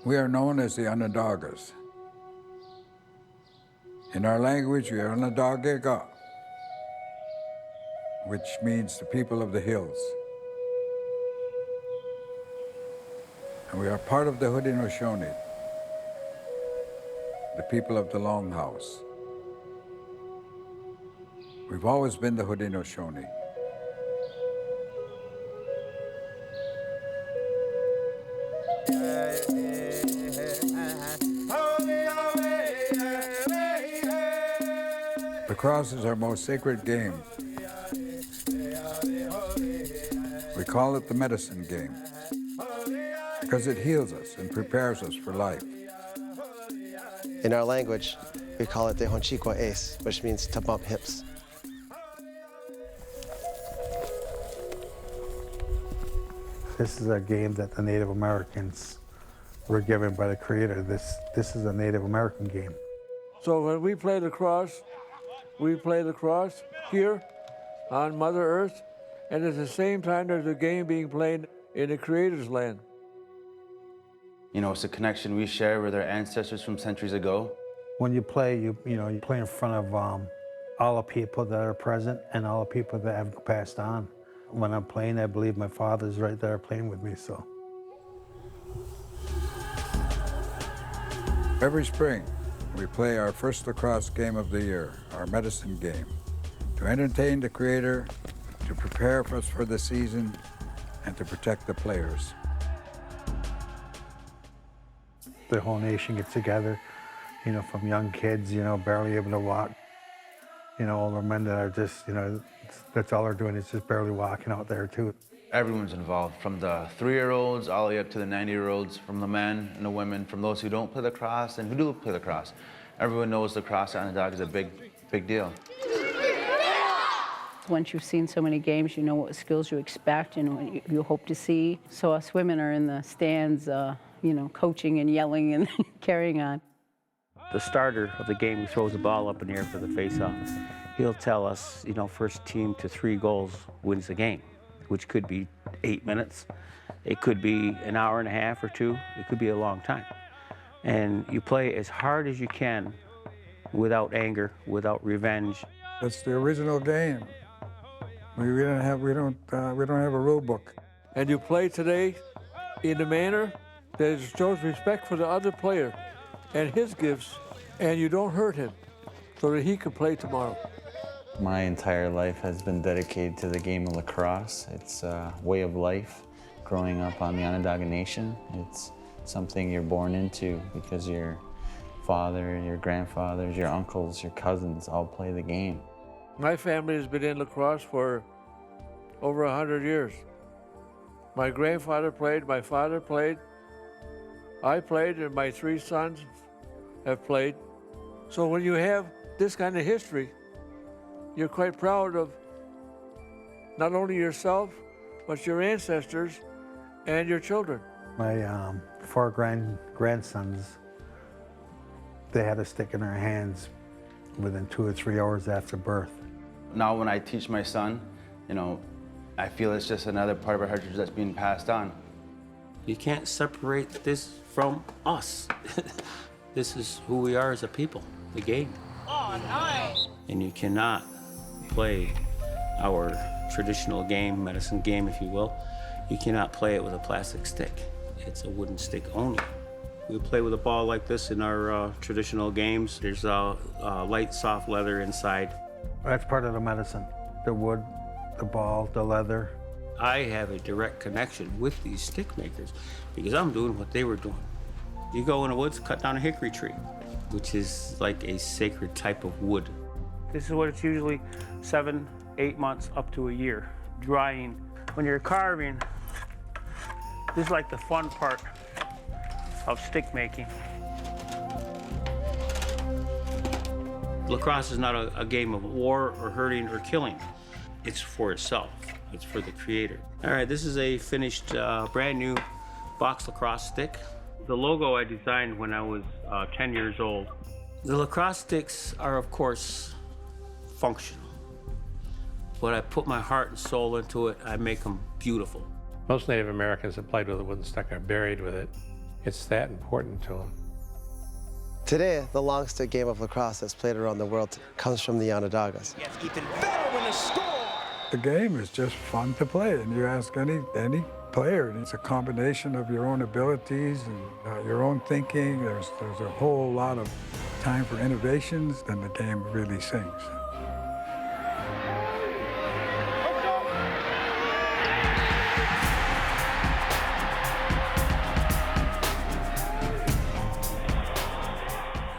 We are known as the Onondagas. In our language, we are Onondaga, which means the people of the hills. And we are part of the Haudenosaunee, the people of the Longhouse. We've always been the Haudenosaunee. Lacrosse is our most sacred game. We call it the medicine game because it heals us and prepares us for life. In our language, we call it the Honchikwa Ace, which means to bump hips. This is a game that the Native Americans were given by the Creator. This is a Native American game. So when we play lacrosse here on Mother Earth, and at the same time there's a game being played in the Creator's land. You know, it's a connection we share with our ancestors from centuries ago. When you play, you play in front of all the people that are present and all the people that have passed on. When I'm playing, I believe my father's right there playing with me, so. Every spring, we play our first lacrosse game of the year, our medicine game, to entertain the Creator, to prepare us for the season, and to protect the players. The whole nation gets together, from young kids, barely able to walk, older men that are just, that's all they're doing is just barely walking out there too. Everyone's involved, from the 3-year-olds all the way up to the 90-year-olds, from the men and the women, from those who don't play lacrosse and who do play lacrosse. Everyone knows lacrosse at Onondaga is a big deal. Once you've seen so many games, you know what skills you expect and what you hope to see. So us women are in the stands, coaching and yelling and carrying on. The starter of the game who throws the ball up in the air for the face-off, he'll tell us, first team to 3 goals wins the game, which could be 8 minutes. It could be an hour and a half or 2. It could be a long time. And you play as hard as you can without anger, without revenge. It's the original game. We don't have a rule book. And you play today in a manner that shows respect for the other player and his gifts, and you don't hurt him so that he can play tomorrow. My entire life has been dedicated to the game of lacrosse. It's a way of life growing up on the Onondaga Nation. It's something you're born into because your father, your grandfathers, your uncles, your cousins all play the game. My family has been in lacrosse for over 100 years. My grandfather played, my father played, I played, and my 3 sons have played. So when you have this kind of history, you're quite proud of not only yourself, but your ancestors and your children. My 4 grandsons, they had a stick in their hands within 2 or 3 hours after birth. Now when I teach my son, I feel it's just another part of our heritage that's being passed on. You can't separate this from us. This is who we are as a people, the game. Oh, nice! And you cannot play our traditional game, medicine game, if you will. You cannot play it with a plastic stick. It's a wooden stick only. We play with a ball like this in our traditional games. There's light, soft leather inside. That's part of the medicine. The wood, the ball, the leather. I have a direct connection with these stick makers because I'm doing what they were doing. You go in the woods, cut down a hickory tree, which is like a sacred type of wood. This is what it's usually 7, 8 months up to a year, drying. When you're carving, this is like the fun part of stick making. Lacrosse is not a game of war or hurting or killing. It's for itself. It's for the Creator. All right, this is a finished, brand new box lacrosse stick. The logo I designed when I was 10 years old. The lacrosse sticks are, of course, functional. But I put my heart and soul into it. I make them beautiful. Most Native Americans that played with a wooden stick are buried with it It's that important to them. Today, the long stick game of lacrosse that's played around the world comes from the Onondagas. The game is just fun to play, and you ask any player, and it's a combination of your own abilities and your own thinking. There's a whole lot of time for innovations, then the game really sings.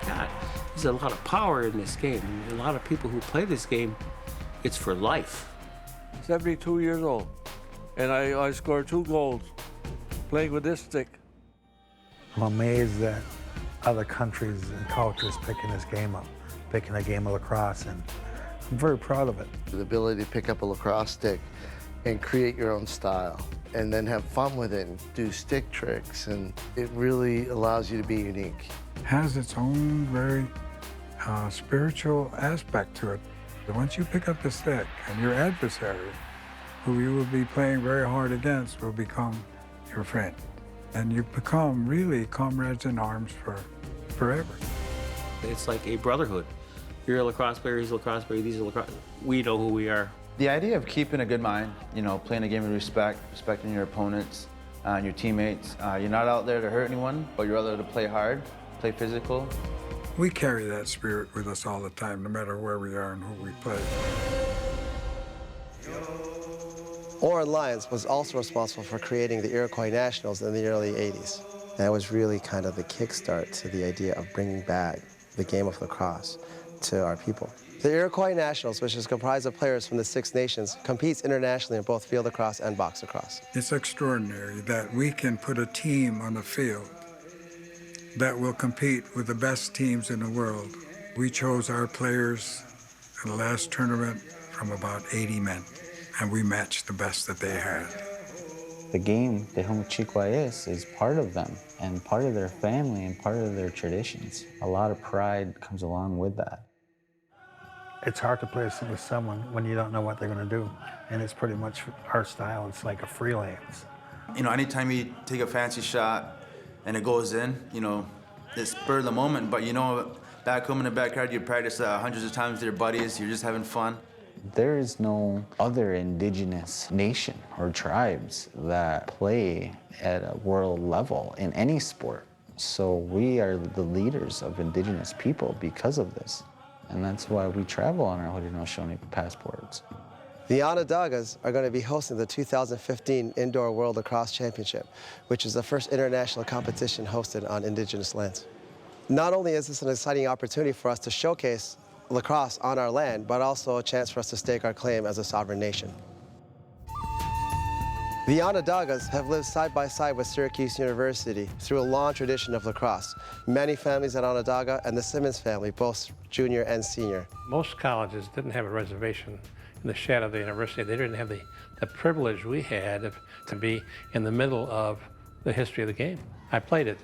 God, there's a lot of power in this game. A lot of people who play this game, it's for life. 72 years old, and I scored 2 goals playing with this stick. I'm amazed that other countries and cultures picking this game up, picking a game of lacrosse, and I'm very proud of it. The ability to pick up a lacrosse stick and create your own style and then have fun with it and do stick tricks, and it really allows you to be unique. Has its own very spiritual aspect to it. Once you pick up the stick and your adversary, who you will be playing very hard against, will become your friend. And you become really comrades in arms for forever. It's like a brotherhood. You're a lacrosse player, he's a lacrosse player, these are lacrosse. We know who we are. The idea of keeping a good mind, you know, playing a game of respect, respecting your opponents and your teammates. You're not out there to hurt anyone, but you're out there to play hard, play physical. We carry that spirit with us all the time, no matter where we are and who we play. Oren Lyons was also responsible for creating the Iroquois Nationals in the early 80s. That was really kind of the kickstart to the idea of bringing back the game of lacrosse to our people. The Iroquois Nationals, which is comprised of players from the Six Nations, competes internationally in both field lacrosse and box lacrosse. It's extraordinary that we can put a team on the field that will compete with the best teams in the world. We chose our players in the last tournament from about 80 men, and we matched the best that they had. The game, Tejon Chikwa is part of them and part of their family and part of their traditions. A lot of pride comes along with that. It's hard to play with someone when you don't know what they're going to do. And it's pretty much our style. It's like a freelance. You know, anytime you take a fancy shot and it goes in, you know, it's spur of the moment, but you know, back home in the backyard, you practice hundreds of times with your buddies, you're just having fun. There is no other indigenous nation or tribes that play at a world level in any sport. So we are the leaders of indigenous people because of this. And that's why we travel on our Haudenosaunee passports. The Onondagas are going to be hosting the 2015 Indoor World Lacrosse Championship, which is the first international competition hosted on indigenous lands. Not only is this an exciting opportunity for us to showcase lacrosse on our land, but also a chance for us to stake our claim as a sovereign nation. The Onondagas have lived side by side with Syracuse University through a long tradition of lacrosse. Many families at Onondaga and the Simmons family, both junior and senior. Most colleges didn't have a reservation in the shadow of the university. They didn't have the privilege we had to be in the middle of the history of the game. I played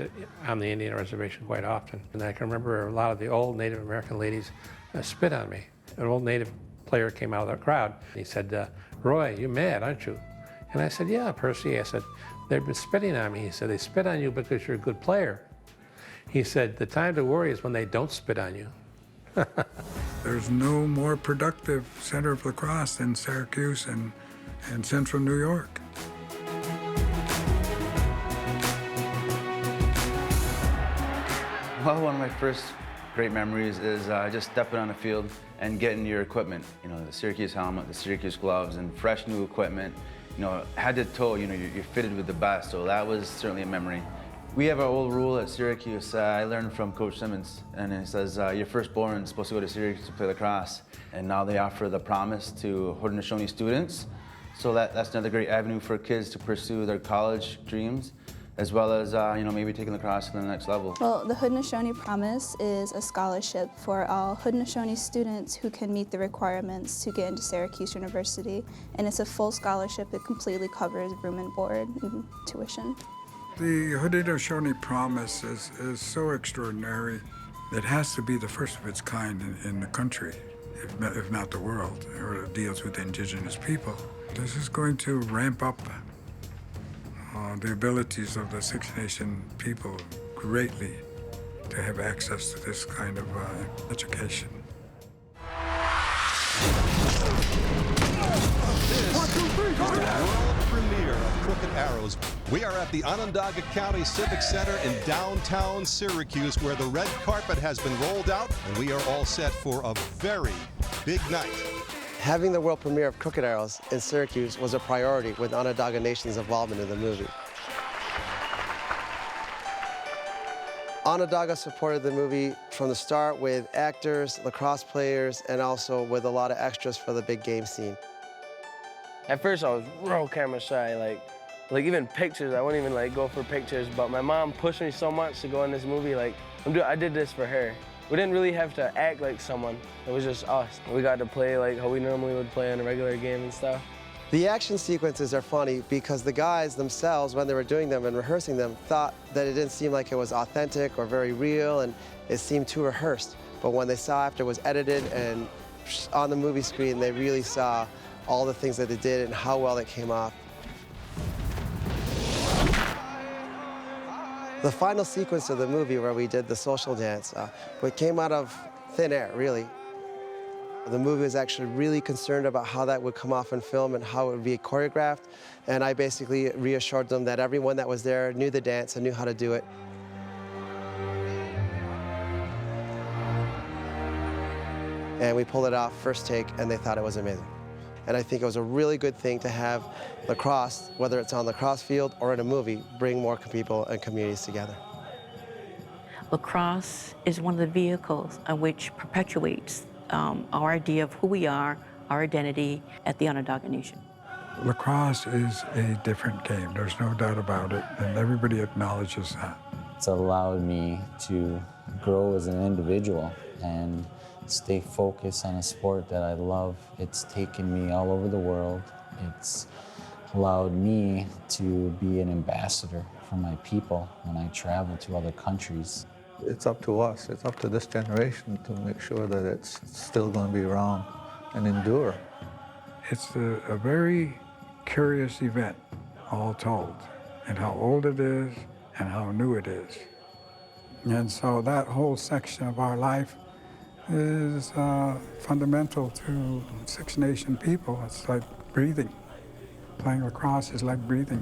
on the Indian reservation quite often, and I can remember a lot of the old Native American ladies spit on me. An old Native player came out of the crowd, and he said, "Roy, you're mad, aren't you?" And I said, "Yeah, Percy." I said, "They've been spitting on me." He said, "They spit on you because you're a good player." He said, "The time to worry is when they don't spit on you." There's no more productive center of lacrosse than Syracuse and Central New York. Well, one of my first great memories is just stepping on the field and getting your equipment. You know, the Syracuse helmet, the Syracuse gloves, and fresh new equipment. You know, head to toe, you know, you're fitted with the best, so that was certainly a memory. We have our old rule at Syracuse. I learned from Coach Simmons, and it says your firstborn is supposed to go to Syracuse to play lacrosse. And now they offer the promise to Haudenosaunee students. So that's another great avenue for kids to pursue their college dreams, as well as you know, maybe taking lacrosse to the next level. Well, the Haudenosaunee Promise is a scholarship for all Haudenosaunee students who can meet the requirements to get into Syracuse University, and it's a full scholarship. It completely covers room and board and tuition. The Haudenosaunee Promise is so extraordinary. It has to be the first of its kind in the country, if not the world, or it deals with indigenous people. This is going to ramp up the abilities of the Six Nation people greatly to have access to this kind of education. World premiere of Crooked Arrows. We are at the Onondaga County Civic Center in downtown Syracuse, where the red carpet has been rolled out, and we are all set for a very big night. Having the world premiere of Crooked Arrows in Syracuse was a priority with Onondaga Nation's involvement in the movie. Onondaga supported the movie from the start with actors, lacrosse players, and also with a lot of extras for the big game scene. At first, I was real camera shy, like even pictures, I wouldn't even go for pictures, but my mom pushed me so much to go in this movie, I did this for her. We didn't really have to act like someone, it was just us. We got to play like how we normally would play in a regular game and stuff. The action sequences are funny because the guys themselves, when they were doing them and rehearsing them, thought that it didn't seem like it was authentic or very real, and it seemed too rehearsed. But when they saw after it was edited and on the movie screen, they really saw all the things that they did and how well it came off. The final sequence of the movie where we did the social dance, it came out of thin air, really. The movie was actually really concerned about how that would come off in film and how it would be choreographed, and I basically reassured them that everyone that was there knew the dance and knew how to do it. And we pulled it off first take, and they thought it was amazing. And I think it was a really good thing to have lacrosse, whether it's on the lacrosse field or in a movie, bring more people and communities together. Lacrosse is one of the vehicles which perpetuates our idea of who we are, our identity at the Onondaga Nation. Lacrosse is a different game, there's no doubt about it, and everybody acknowledges that. It's allowed me to grow as an individual and stay focused on a sport that I love. It's taken me all over the world. It's allowed me to be an ambassador for my people when I travel to other countries. It's up to us, it's up to this generation to make sure that it's still going to be around and endure. It's a very curious event, all told, and how old it is and how new it is. And so that whole section of our life is fundamental to Six Nation people. It's like breathing. Playing lacrosse is like breathing.